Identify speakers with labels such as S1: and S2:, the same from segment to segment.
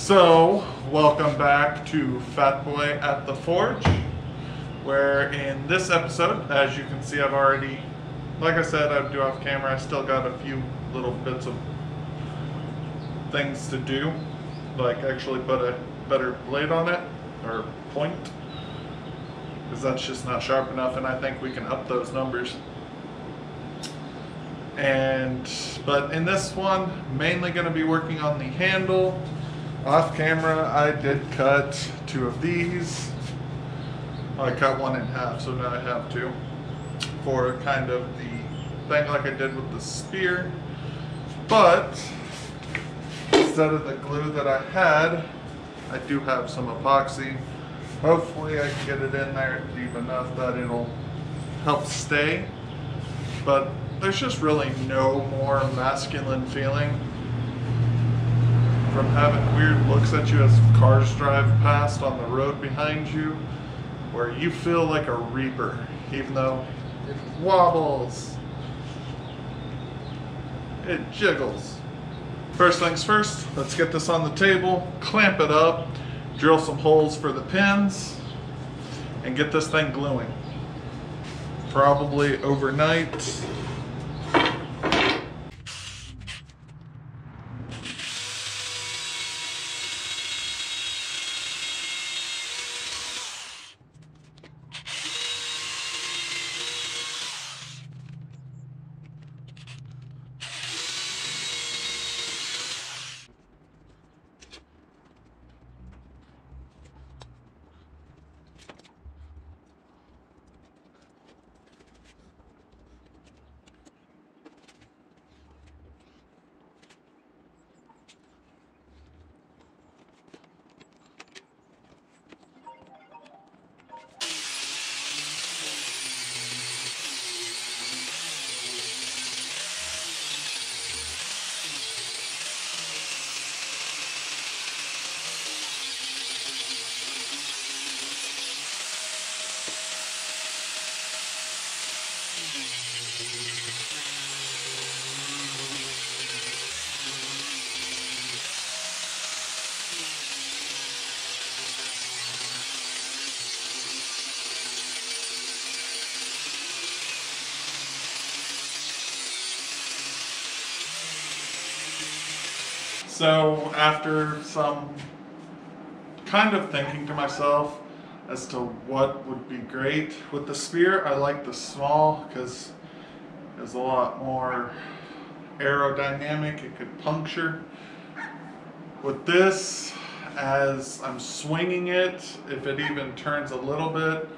S1: So, welcome back to Fat Boy at the Forge, where in this episode, as you can see, I've already, like I said, I do off camera, I still got a few little bits of things to do, like actually put a better blade on it, or point, because that's just not sharp enough, and I think we can up those numbers. But in this one, mainly going to be working on the handle. Off camera, I did cut two of these. I cut one in half, so now I have two for kind of the thing like I did with the spear. But instead of the glue that I had, I do have some epoxy. Hopefully I can get it in there deep enough that it'll help stay. But there's just really no more masculine feeling from having weird looks at you as cars drive past on the road behind you, where you feel like a reaper, even though it wobbles, it jiggles. First things first, let's get this on the table, clamp it up, drill some holes for the pins, and get this thing gluing. Probably overnight. So after some kind of thinking to myself as to what would be great with the spear, I like the small because it's a lot more aerodynamic. It could puncture. With this, as I'm swinging it, if it even turns a little bit,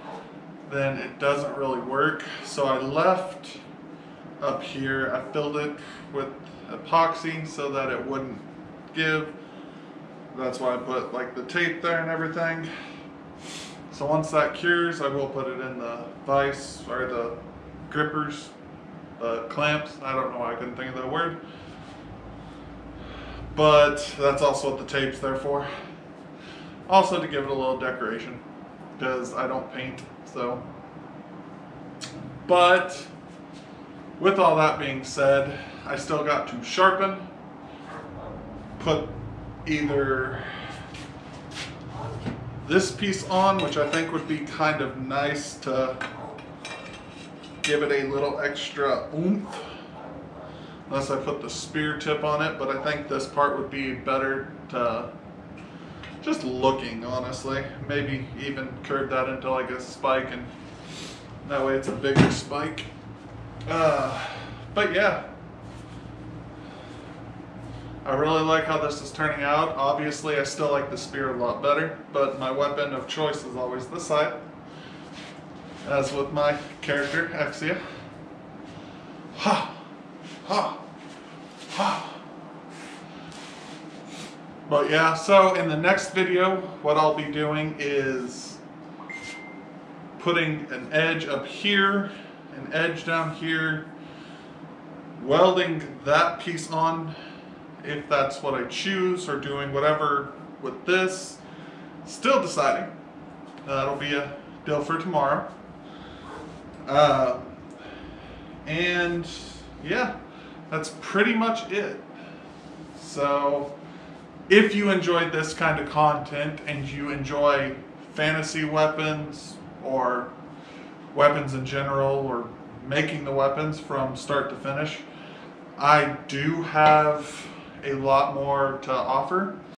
S1: then it doesn't really work. So I left up here, I filled it with epoxy so that it wouldn't give. That's why I put like the tape there and everything. So once that cures, I will put it in the vise or the grippers, the clamps. I don't know why I couldn't think of that word. But that's also what the tape's there for. Also to give it a little decoration, because I don't paint, so. But with all that being said, I still got to sharpen, put either this piece on, which I think would be kind of nice to give it a little extra oomph, unless I put the spear tip on it, but I think this part would be better to just looking, honestly. Maybe even curve that into like a spike, and that way it's a bigger spike. But yeah, I really like how this is turning out. Obviously, I still like the spear a lot better, but my weapon of choice is always the scythe, as with my character, Exia. Ha! Ha! Ha! But yeah, so in the next video, what I'll be doing is putting an edge up here, an edge down here, welding that piece on, if that's what I choose, or doing whatever with this. Still deciding. That'll be a deal for tomorrow. And yeah, that's pretty much it. So if you enjoyed this kind of content and you enjoy fantasy weapons or weapons in general or making the weapons from start to finish, I do have a lot more to offer.